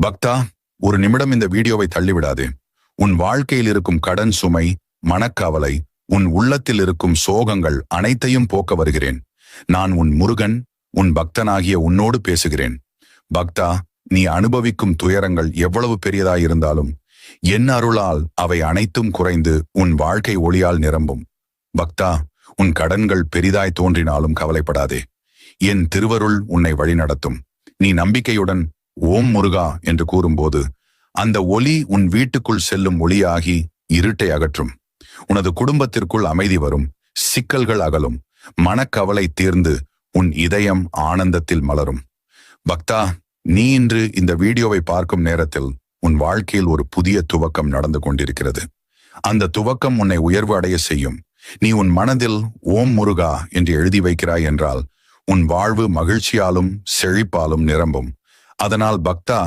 பக்தா, ஒரு நிமிடம் இந்த வீடியோவை தள்ளிவிடாதே. உன் வாழ்க்கையில் இருக்கும் கடன் சுமை, மனக்கவலை, உன் உள்ளத்தில் இருக்கும் சோகங்கள் அனைத்தையும் போக்க வருகிறேன். நான் உன் முருகன், உன் பக்தனாகிய உன்னோடு பேசுகிறேன். பக்தா, நீ அனுபவிக்கும் துயரங்கள் எவ்வளவு பெரியதாயிருந்தாலும் என் அருளால் அவை அனைத்தும் குறைந்து உன் வாழ்க்கை ஒளியால் நிரம்பும். பக்தா, உன் கடன்கள் பெரிதாய் தோன்றினாலும் கவலைப்படாதே. என் திருவருள் உன்னை வழிநடத்தும். நீ நம்பிக்கையுடன் ஓம் முருகா என்று கூறும்போது அந்த ஒளி உன் வீட்டுக்குள் செல்லும் ஒளியாகி இருட்டை அகற்றும். உனது குடும்பத்திற்குள் அமைதி வரும், சிக்கல்கள் அகலும், மனக்கவலை தீர்ந்து உன் இதயம் ஆனந்தத்தில் மலரும். பக்தா, நீ இன்று இந்த வீடியோவை பார்க்கும் நேரத்தில் உன் வாழ்க்கையில் ஒரு புதிய துவக்கம் நடந்து கொண்டிருக்கிறது. அந்த துவக்கம் உன்னை உயர்வு அடைய செய்யும். நீ உன் மனதில் ஓம் முருகா என்று எழுதி வைக்கிறாய் என்றால் உன் வாழ்வு மகிழ்ச்சியாலும் செழிப்பாலும் நிரம்பும். அதனால் பக்தா,